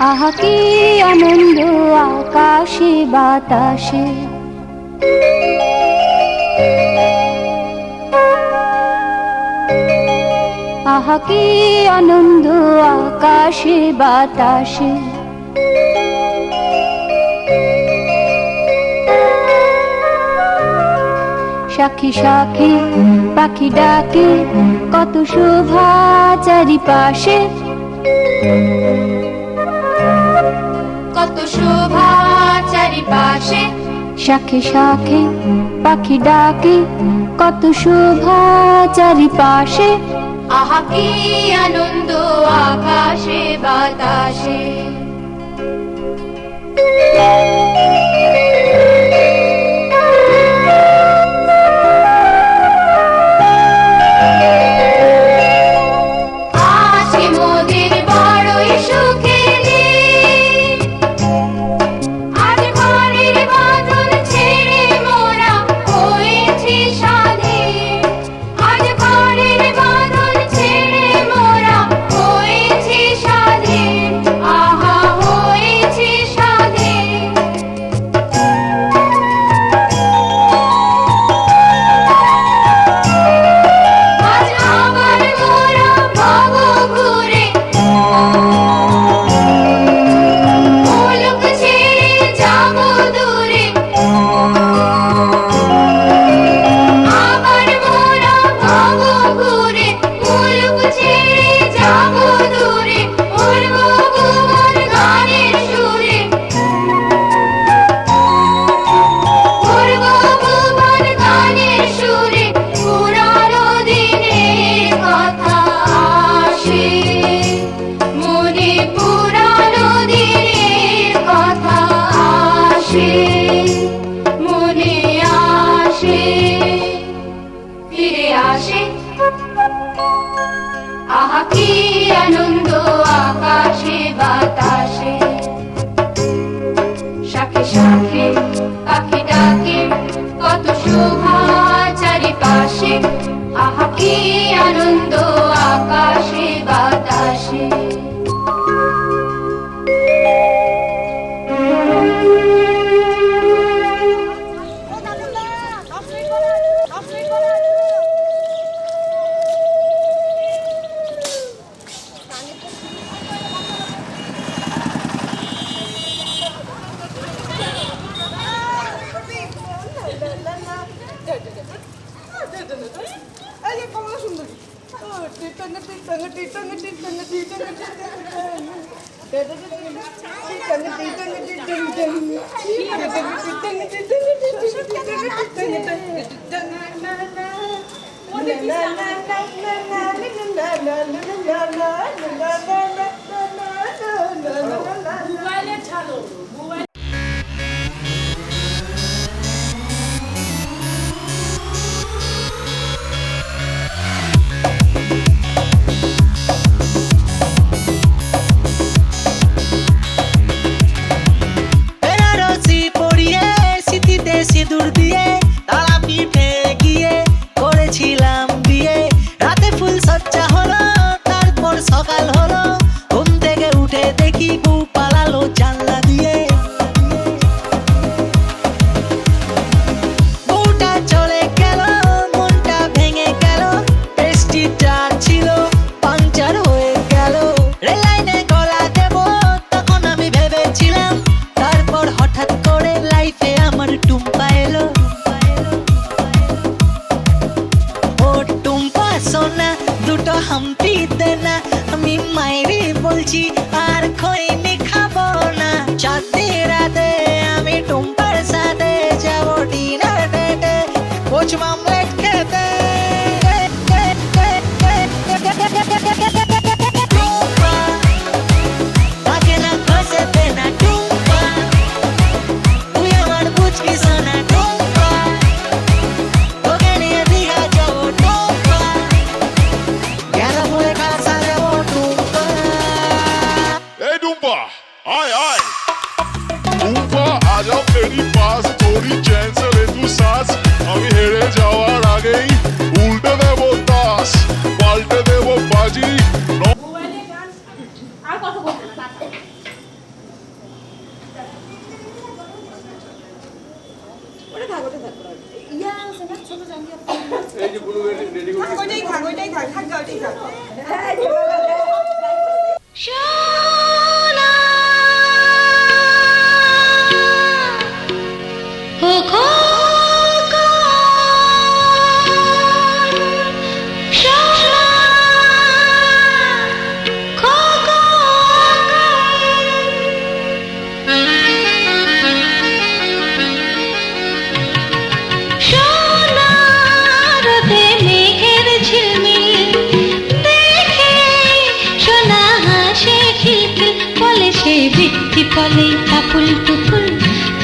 আহা কি আনন্দ আকাশে বাতাসে, আহা কি আনন্দ আকাশে বাতাসে। সাক্ষী সাক্ষী পাখি ডাকে, কত শোভা চারিপাশে, কত শোভা চারিপাশে। শাখে শাখে পাখি ডাকে, কত শোভা চারিপাশে। আহা কি আনন্দ আকাশে বাতাসে। আহা কি আনন্দ আকাশে বাতাসে। শাখে শাখে পাখি ডাকে, কত শোভা চারিপাশে। আহা কি আনন্দ আকাশে বাতাসে। সিঁদুর দিয়ে তারা পিঠে গিয়ে করেছিলাম বিয়ে। রাতে ফুল সজ্জা হলো, তারপর সকাল হলো, ঘুম থেকে উঠে দেখি বউ পালালো জানলা দিয়ে। বউটা চলে গেল, মনটা ভেঙে গেল, টেস্টিটা ছিল পাংচার হয়ে গেল। রেল লাইনে গলা দেব তখন আমি ভেবেছিলাম, তারপর হঠাৎ করে লাইফে আমার টুম্পা এলো। ও টুম্পা সোনা দুটো হাম্পি দে না, আমি মায়েরই বলছি আর খৈনি খাবো না। চাঁদনি রাতে আমি টুম্পার সাথে যাবো ডিনার ডেটে, কোচ মামলেট খেতে। টুম্পা তাকে না খসে দে না, টুম্পা তুই আমার বুঝকি সোনা। টুম্পা তোকে নিয়ে দীঘা যাবো, টুম্পা গেলা বলে খাসা যাবো, টুম্পা। এই টুম্পা, সোনা ও বলে টাপুর টুপুর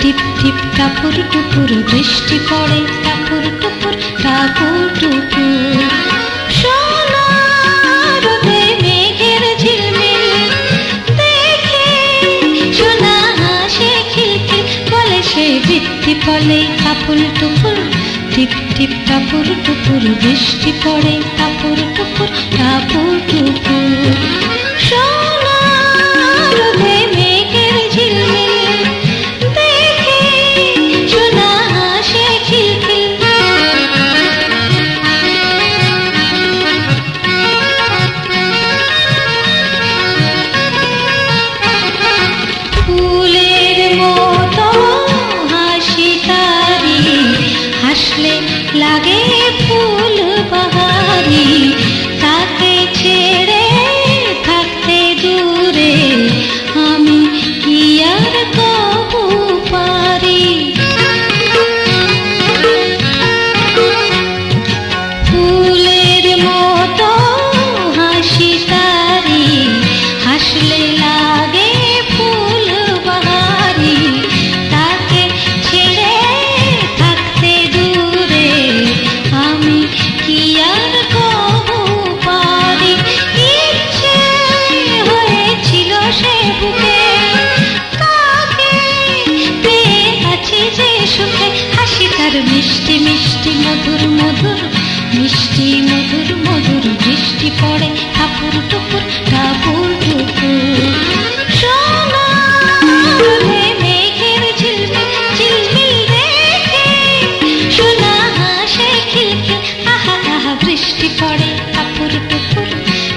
টিপ টিপ টাপুর টুপুর বৃষ্টি পড়ে টাপুর টুপুর টাপুর টুপুর সোনার মেঘের ঝিলমিল দেখে সোনা হাসে খিলখিল বলে সে বৃষ্টি পড়ে টাপুর টুপুর টিপ টিপ টাপুর টুপুর বৃষ্টি পড়ে টাপুর টুপুর টাপুর টুপুর লাগে ফুল বাহারি তাকে ছেড়ে থাকতে দূরে আমি কি আর কবু পারি ফুলের মতো হাসি তারি হাসলে লাগে ফুল বাহারি তাকে ছেড়ে থাকতে দূরে আমি কি আর কবু পারি ইচ্ছে হয়েছিল সে বুকে কাকে পেয়ে আছি যে সুখে হাসি তার মিষ্টি মিষ্টি মধুর মধুর মিষ্টি মধুর মধুর বৃষ্টি পড়ে টাপুর টুপুর টাপুর টুপুর মেঘের ঝিলমিল ঝিলমিল দেখে সোনা হাসে খিলখিল আহা আহা বৃষ্টি পড়ে টাপুর টুপুর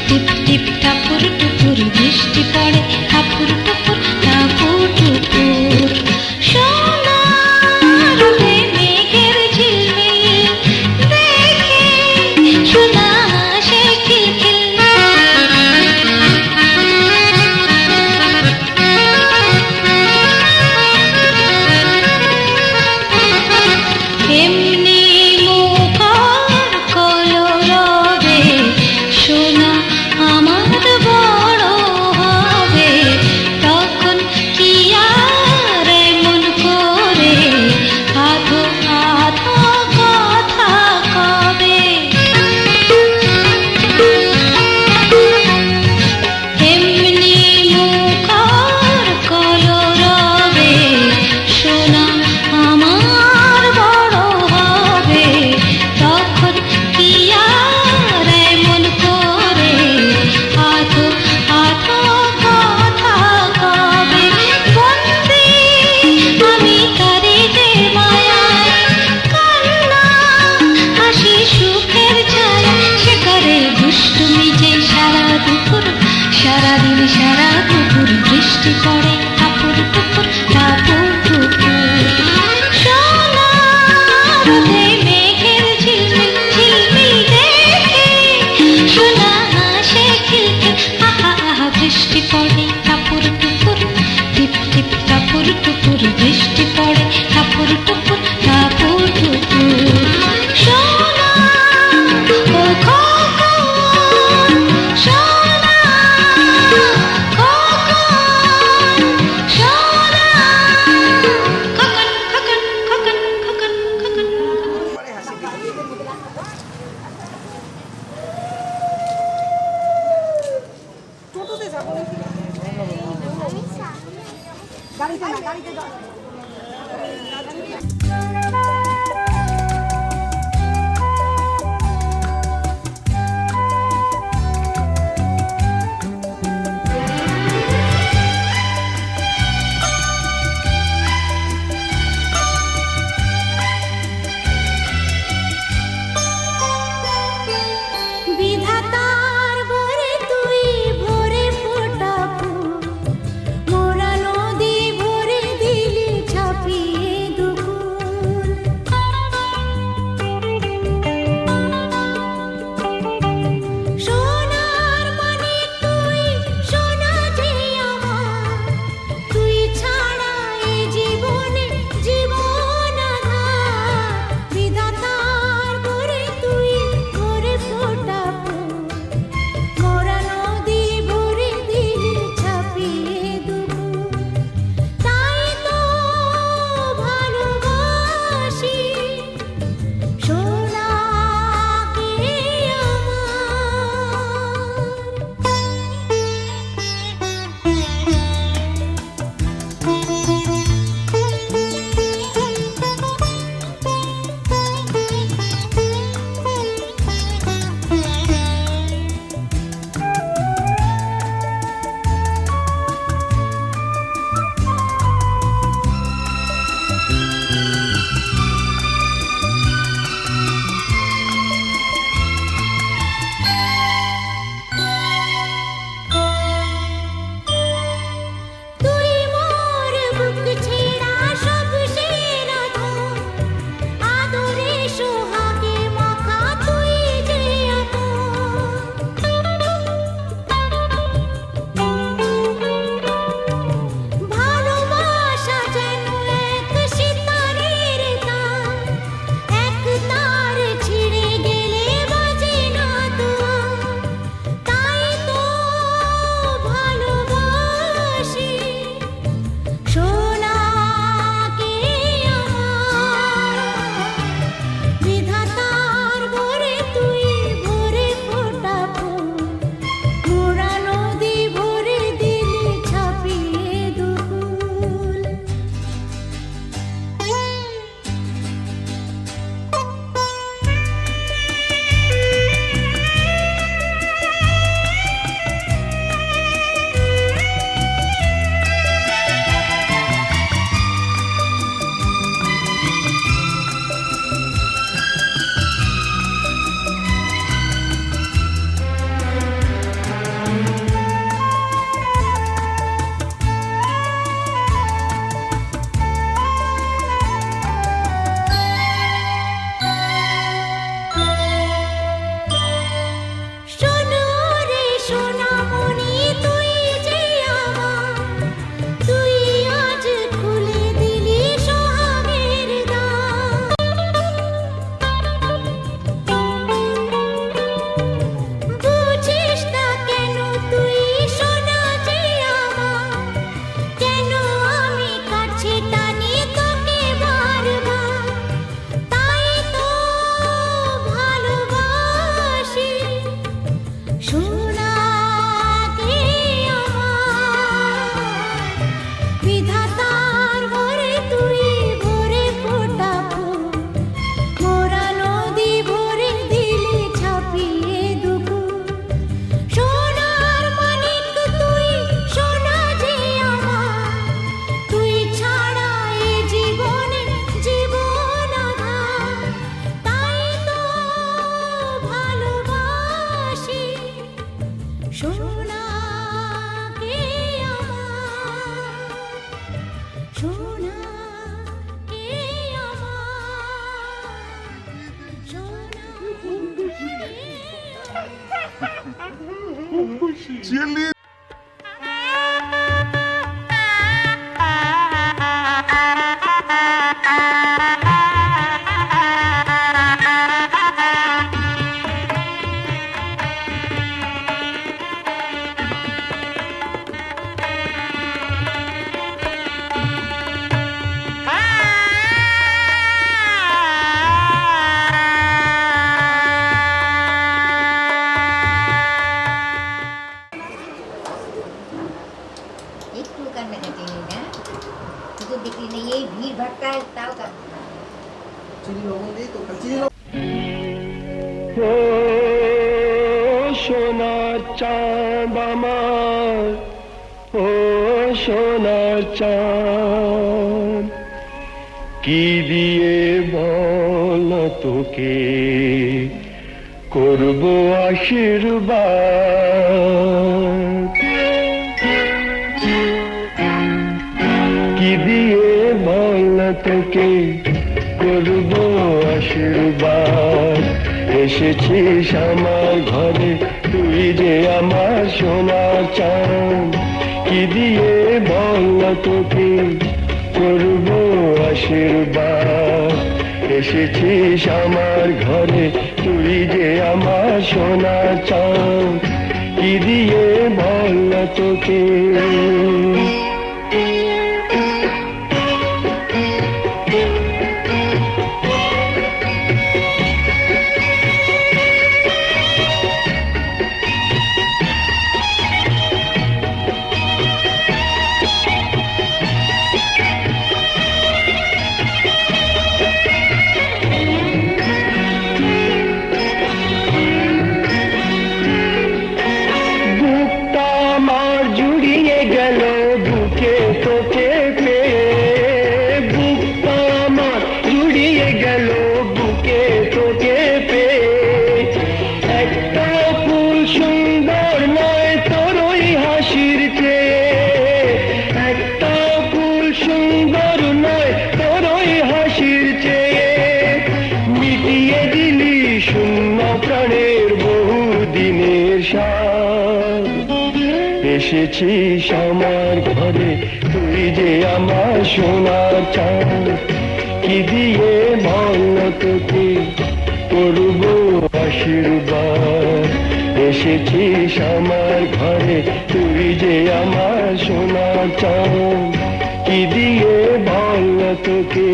টিপ টিপ টাপুর টুপুর বৃষ্টি পড়ে টাপুর টুপুর টাপুর টুপুর সোনার মেঘের ঝিলমিল দেখে সোনা হাসে খিলখিল এমনি মুখর কলরবে সোনা আমার বড় হবে তখন কি আর এমন করে আধো আধো কথা কবে এমনি মুখর কলরবে সোনা আমার বড় হবে তখন কি আর এমন করে আধো আধো কথা কবে বন্দি আমি তারে যে মায়ায় কান্না হাসি সুখের ছায়া সে করে দুষ্টুমি যে সারা দুপুর সারাদিন সারা দুপুর বৃষ্টি পড়ে টাপুর টুপুর টাপুর টুপুর সোনার মেঘের ঝিলমিল ঝিলমিল দেখে সোনা হাসে খিলখিল আহা আহা বৃষ্টি পড়ে টাপুর টুপুর টিপ টিপ টাপুর টুপুর বৃষ্টি পড়ে টাপুর টুপুর টাপুর টুপুর সোনা ও খোকন সোনা খোকন সোনা খোকন খোকন খোকন খোকন খোকন টোটোতে যাবো নাকি গাড়িতে না গাড়িতে যাবো চিলি একটু কান্নাকাটি নেই না, শুধু দেখলি না এই ভিড় ভাট্টায় তাও কান্না। ও সোনার চাঁদ আমার, ও সোনার চাঁদ, কি দিয়ে বল তোকে করব আশীর্বাদ, কি দিয়ে বল তোকে করব আশীর্বাদ। এসেছিস আমার ঘরে তুই যে আমার সোনা চাঁদ, কি দিয়ে বল তোকে করব আশীর্বাদ। এসেছিস আমার ঘরে তুই যে আমার সোনা চাঁদ, কি দিয়ে বল তোকে। এসেছিস আমার ঘরে তুই যে আমার সোনা চাঁদ, কি দিয়ে বল তোকে করব আশীর্বাদ। এসেছিস আমার ঘরে তুই যে আমার সোনা চাঁদ, কি দিয়ে বল তোকে।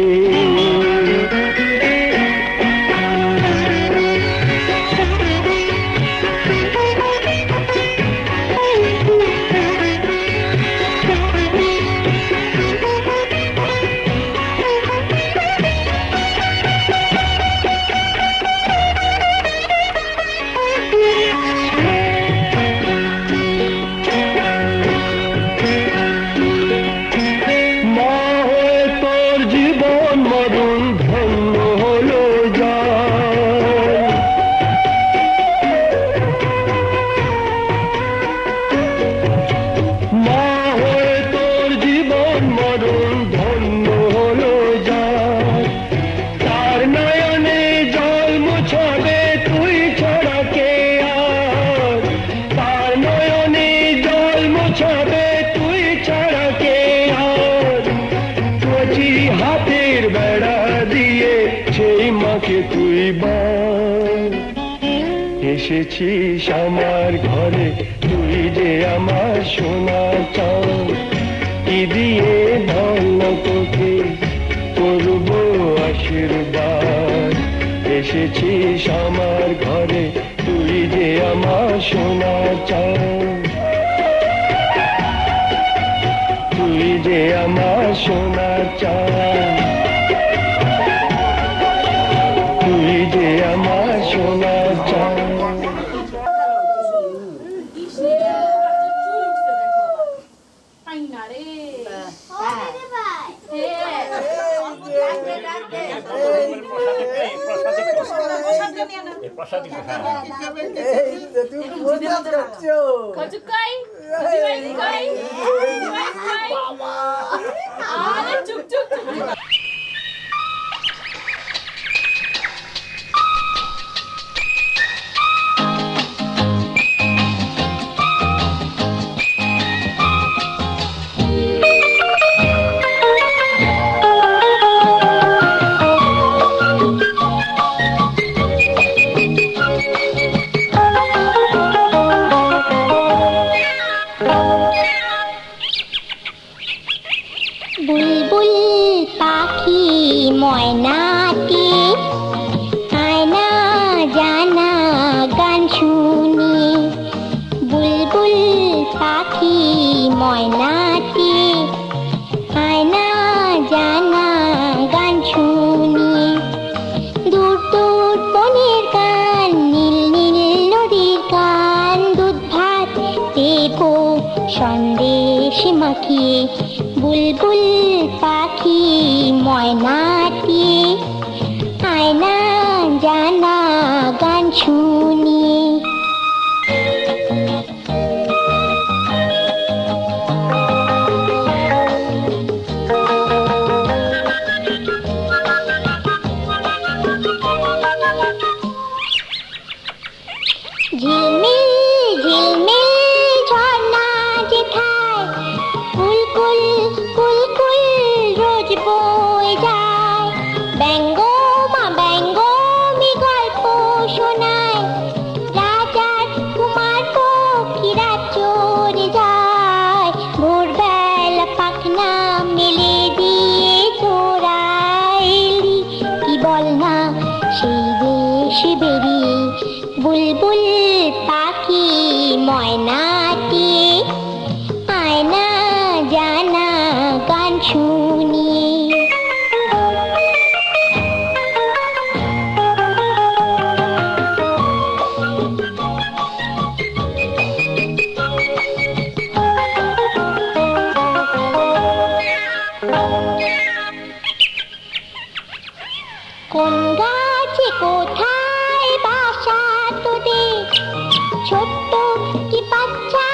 এসেছিস আমার ঘরে তুই যে আমার সোনা চাঁদ, কি দিয়ে বল তোকে করব আশীর্বাদ। এসেছিস আমার ঘরে তুই যে আমার সোনা চাঁদ, তুই যে আমার সোনা চাঁদ, তুই যে আমার সোনা চাঁদ। লুকিয়ে বুলবুল পাখি ময়নাটি আয়না জানা গান শুনিয়ে। ঝিলমিল ঝিলমিল ঝর্ণা যেথায় কুলকুল কুলকুল রোজ বয়ে যায়। ব্যঙ্গ মা ব্যঙ্গ মি গল্প শোনায়, রাজার কুমার পক্ষীরা চড়ে যায়। ভোরবেলা পাখনা মেলে দিয়ে তোরা এলি, কি বল না সেই দেশে বেরিয়ে বুলবুল পাখি ময়নাটি আয়না জানা গান শুনিয়ে। কোন গাছে কোথায় বাসা তোদের, ছোট্ট কি বাচ্চা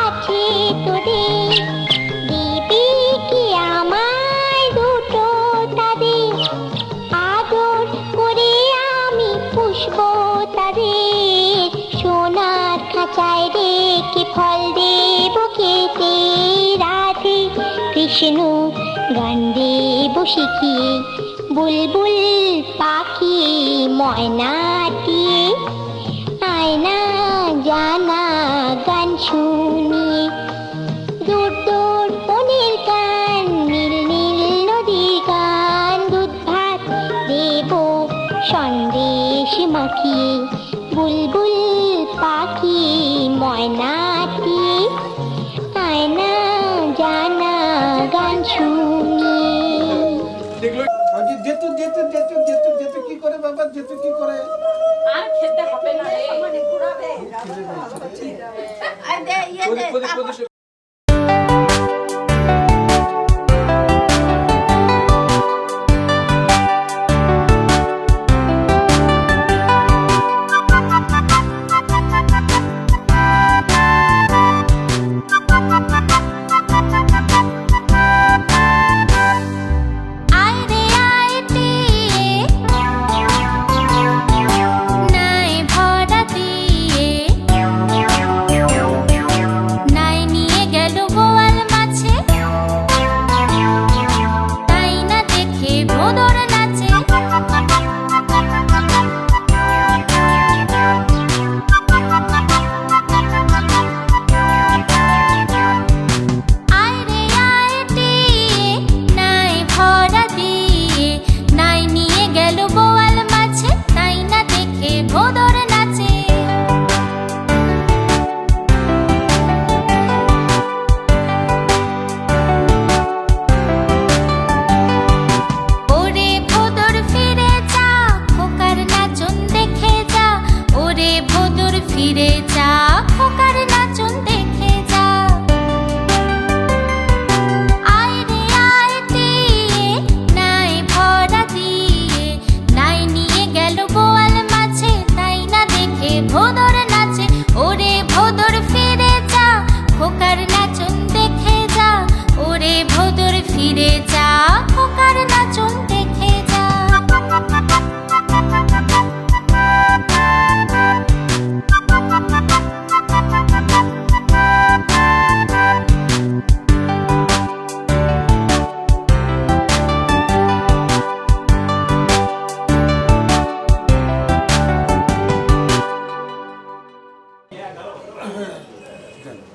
আছে তোদের, দিবি কি আমায় দুটো তাদের, আদর করে আমি পুষবো তাদের। সোনার খাঁচায় রেখে ফল দেব খেতে, রাধে কৃষ্ণ গান দেব শিখিয়ে বুলবুল পাখি ময়নাটি আয়না জানা গান শুনিয়ে। দূর দূর বনের গান নীল নীল নদীর গান, দুধ ভাত দেব সন্দেশ মাখিয়ে বুলবুল পাখি ময়নাটি আয়না জানা গান শুনিয়ে। যেতু যেতু যেতু যেতু যেতু কি করে বাবা, যেতু কি করে? আর খেতে হবে না রে। মানে ঘুরাবে আই দে ইয়ে দে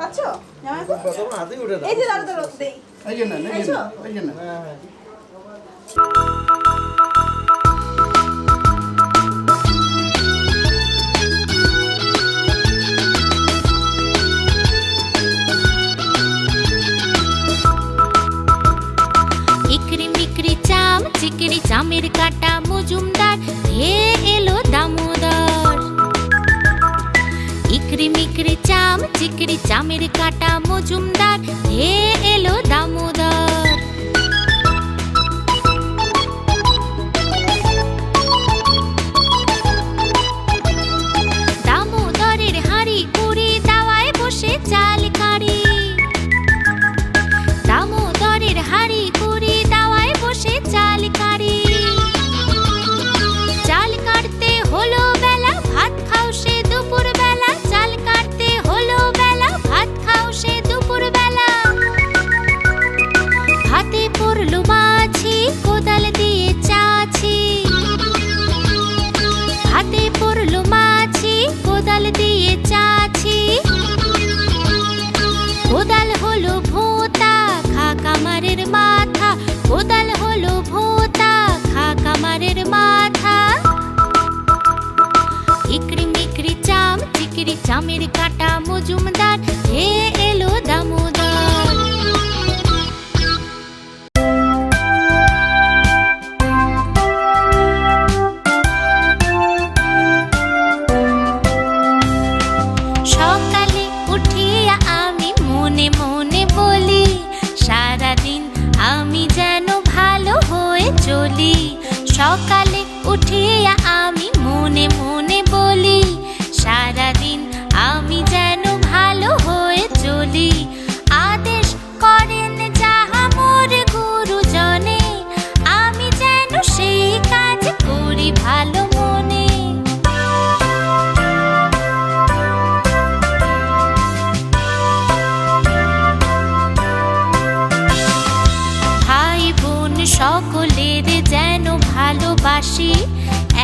পাচ্ছো জামাইবাবু? তোমার হাতেই উঠে দাও। এই যে দাঁড়া দাঁড়া দেই। এই যে না, এই যে না, এই যে না। ইকরি মিকরি চাম চিকরি চামের কাটা মজুমদার হে এলো দামোদর। ইকরি মিকরি চাম চিকরি চামের কাটা মজুমদার হে এলো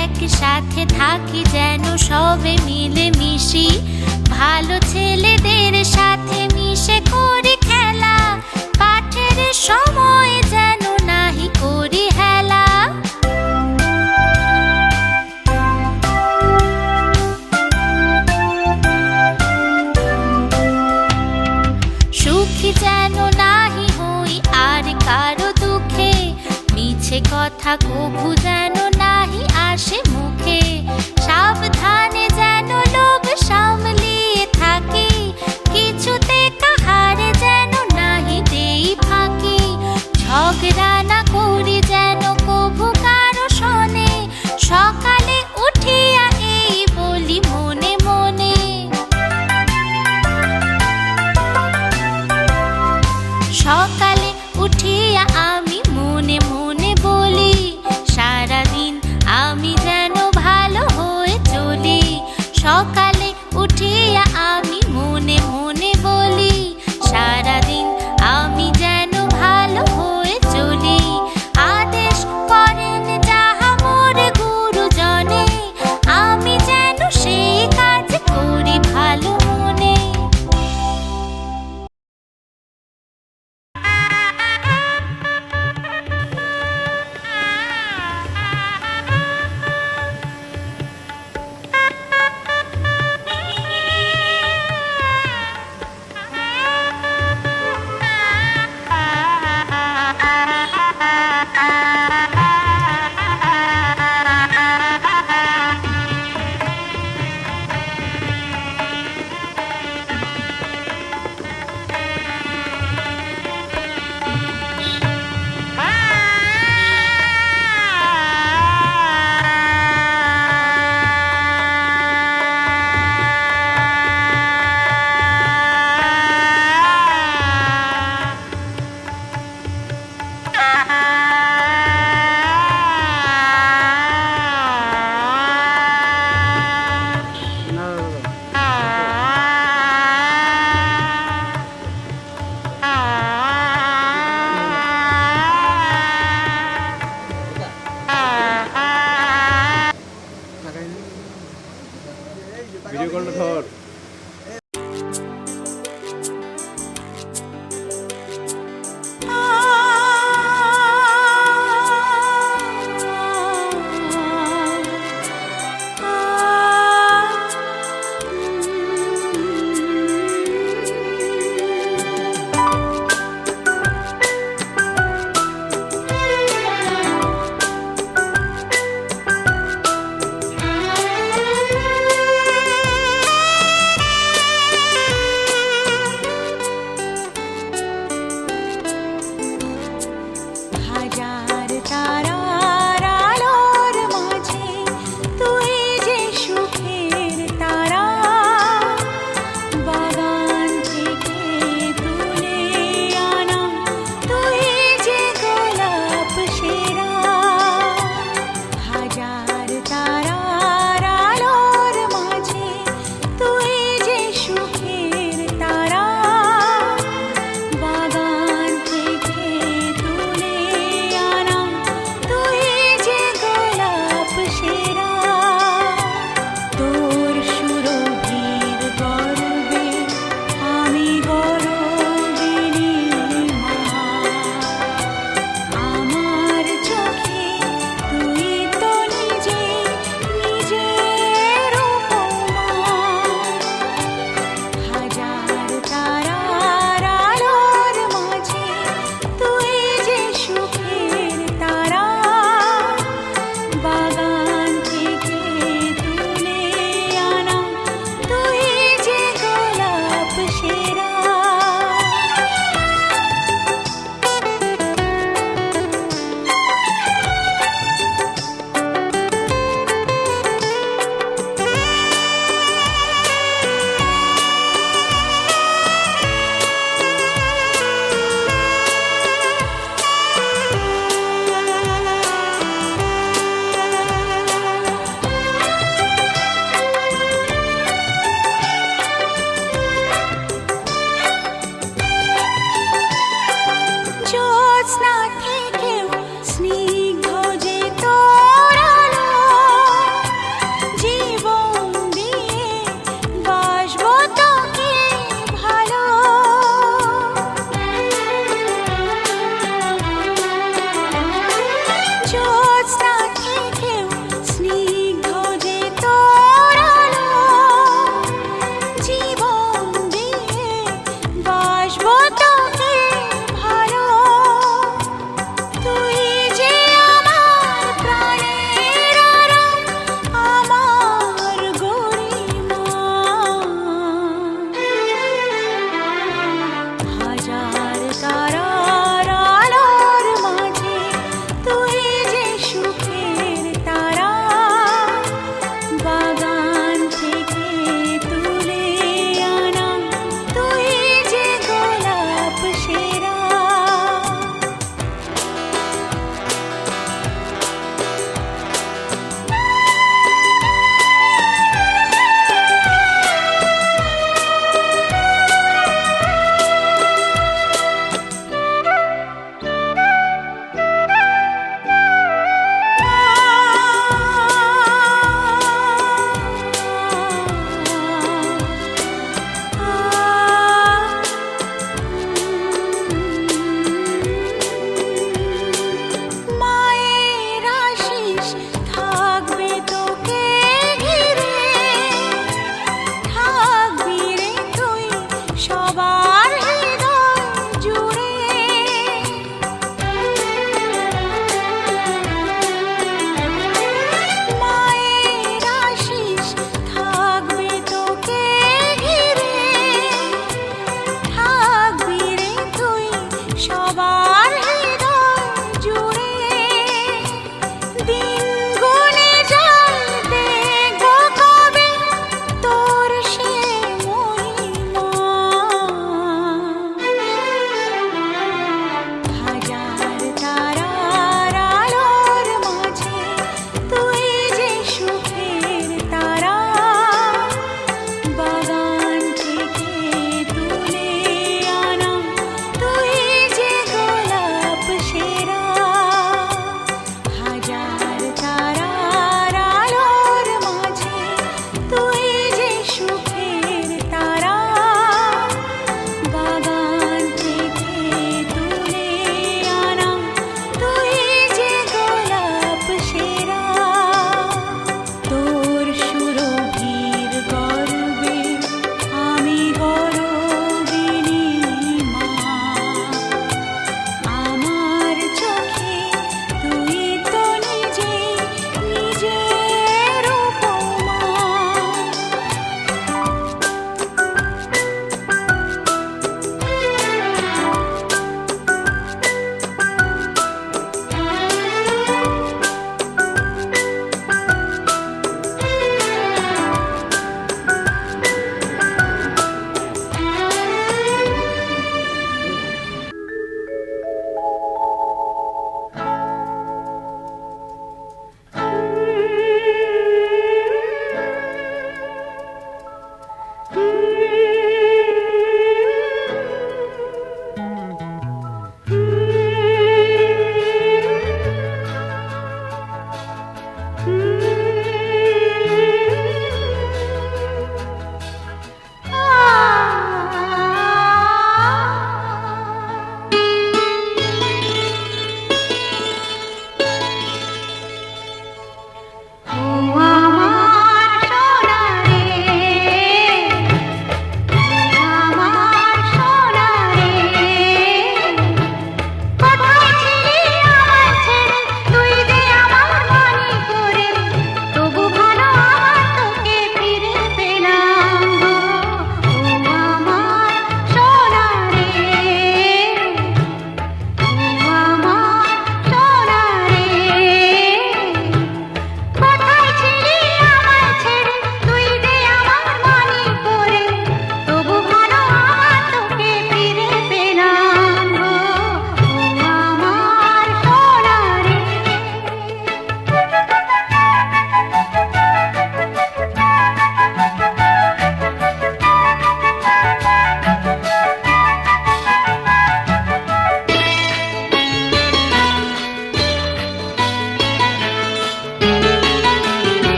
একসাথে থাকি যেন সবে মিলে মিশি, ভালো ছেলেদের সাথে মিশে করি খেলা, পাঠের সময় যেন নাহি করি হেলা। সুখী যেন নাহি হই আর কারো দুঃখে, মিছে কথা কভু যেন নাহি আসে মুখে, সাবধানে যেন লোভ সামলিয়ে থাকি, কিছুতে কাহারে যেন নাহি দেই ফাঁকি, ঝগড়া না করি যেন কভু কারো শোনে, সকালে উঠিয়া এই বলি মনে মনে। সকালে উঠিয়া আমি মনে মনে বলি, সারাদিন আমি যেন ভালো হয়ে চলি। সকালে উঠিয়া আমি মনে মনে বলি, সারাদিন আমি যেন ভালো হয়ে চলি। আদেশ করেন যাহা মোর গুরুজনে, আমি যেন সেই কাজ করি ভালো মনে। ভিডিও কলটা ধর।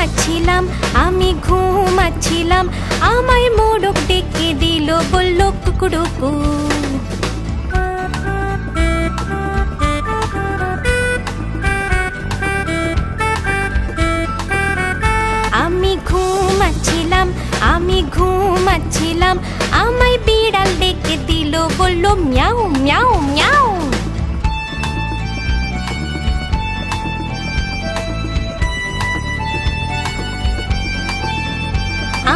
ঘুমাচ্ছিলাম, আমি ঘুমাচ্ছিলাম, আমায় মোড়ক ডেকে দিল, বলল কুকুরুকু। আমি ঘুমাচ্ছিলাম, আমি ঘুমাচ্ছিলাম, আমায় বিড়াল ডেকে দিল, বলল মিয়াও মিয়াও মিয়াও।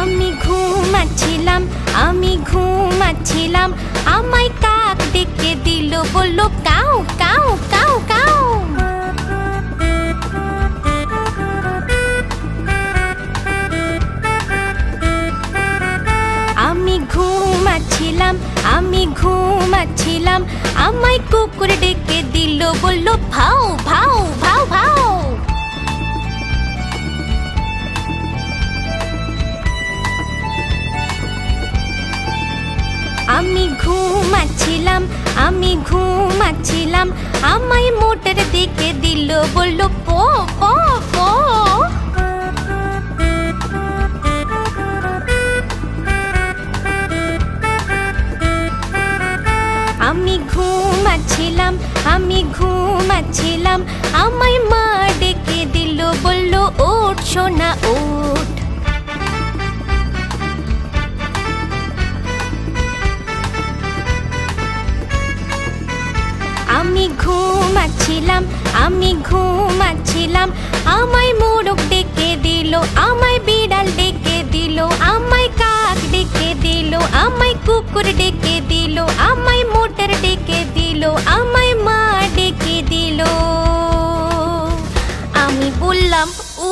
আমি ঘুমাচ্ছিলাম, আমি ঘুমাচ্ছিলাম, আমায় কাক ডেকে দিল, বলল কাউ কাউ কাউ কাউ। আমি ঘুমাচ্ছিলাম, আমি ঘুমাচ্ছিলাম, আমায় কুকুর ডেকে দিল, বলল ভাও ভাও ভাও ভাও। আমি ঘুমাচ্ছিলাম, আমি ঘুমাচ্ছিলাম, আমায় মোটর ডেকে দিল, বলল পো পো পো। আমি ঘুমাচ্ছিলাম, আমি ঘুমাচ্ছিলাম, আমায় মা ডেকে দিল, বলল ওঠ সোনা ওঠ। আমি ঘুমাচ্ছিলাম, আমি ঘুমাচ্ছিলাম, আমায় মোড়ক ডেকে দিল, আমায় বিড়াল ডেকে দিল, আমায় কাক ডেকে দিল, আমায় কুকুর ডেকে দিল, আমায় মোটর ডেকে দিল, আমায় মা ডেকে দিল। আমি বললাম উ।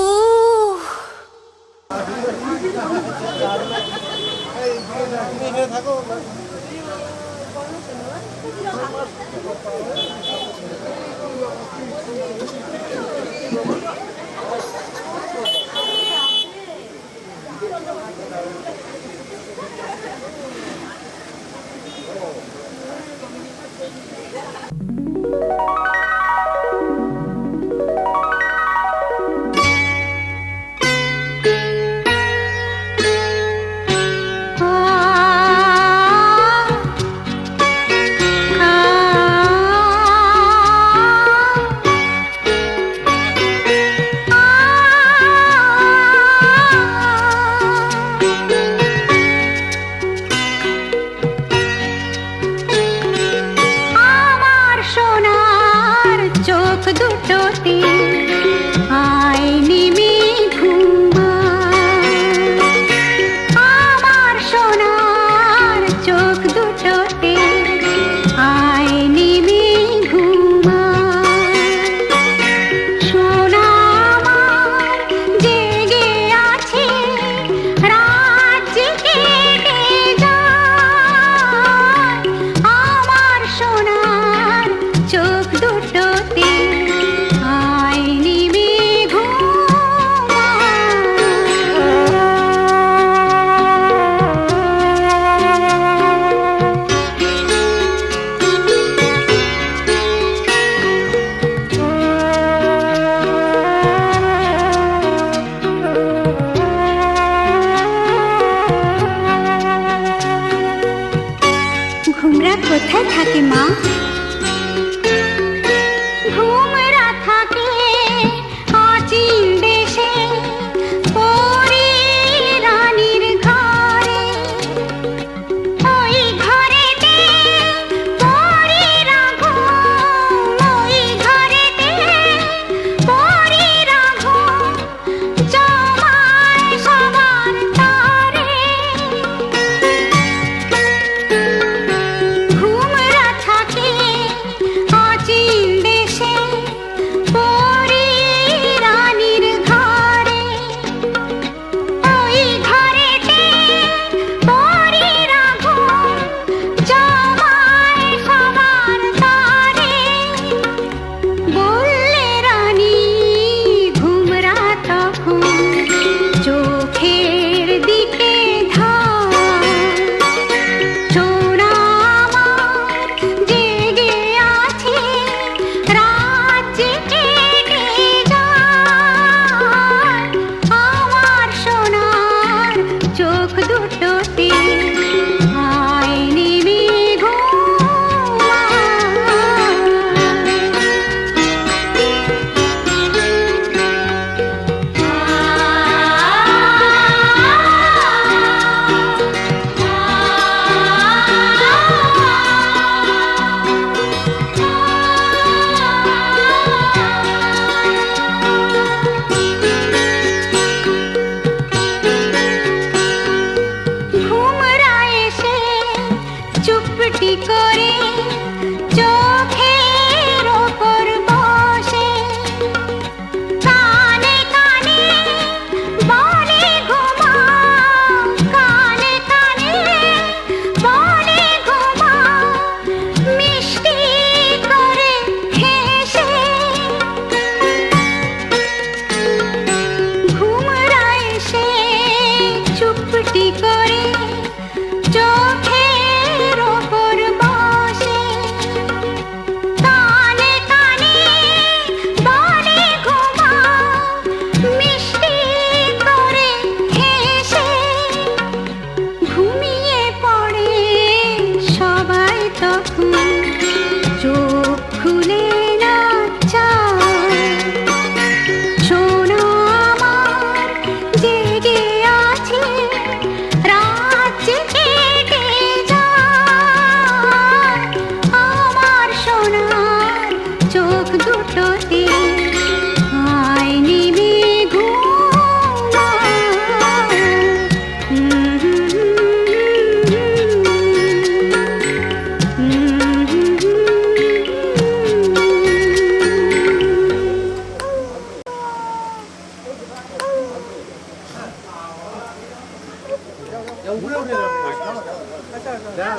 উপরে উঠে যাবে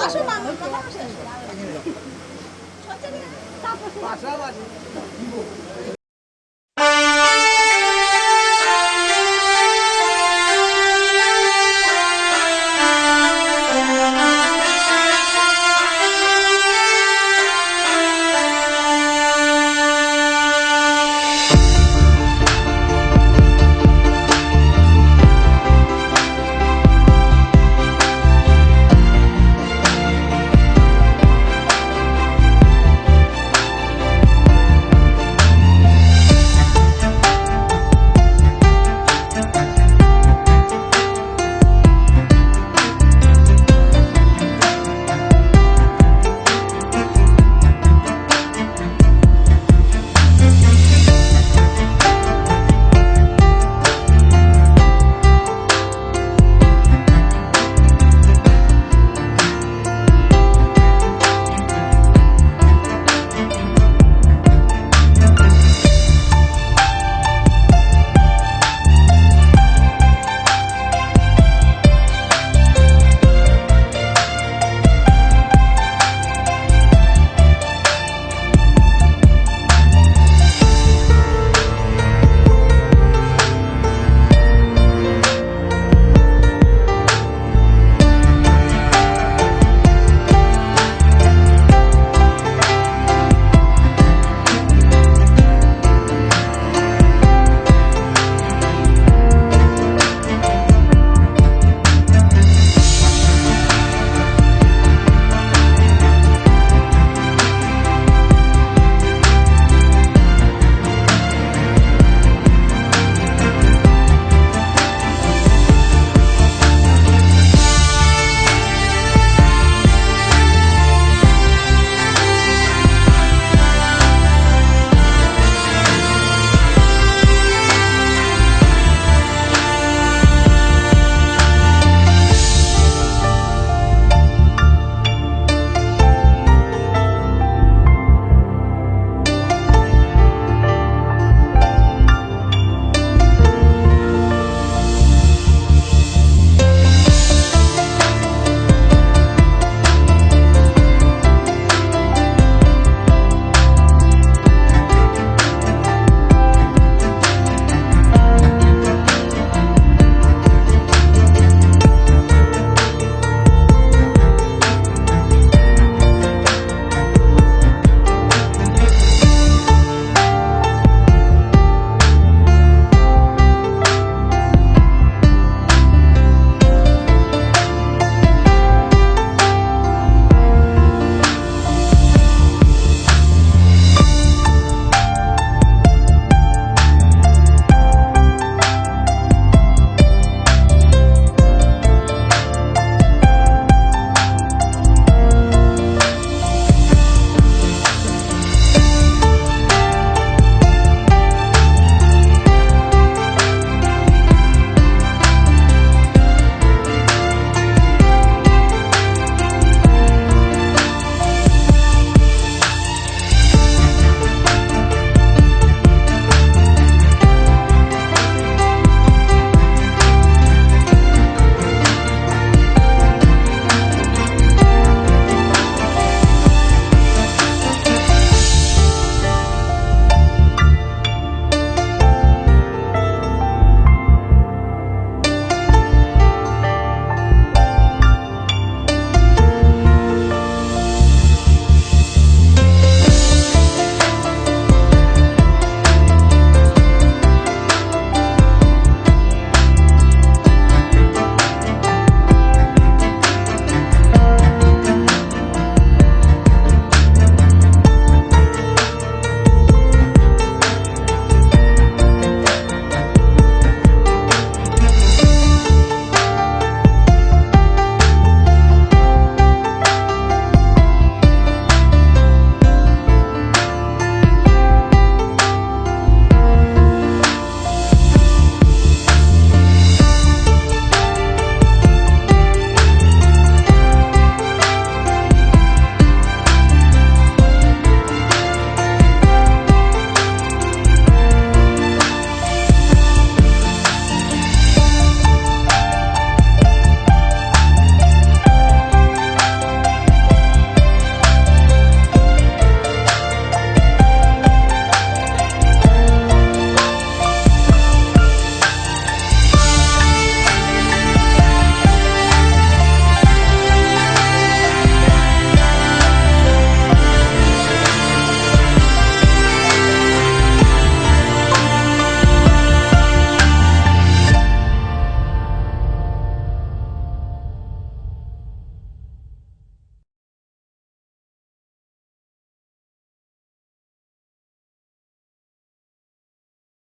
আসো মা পাশাপাশি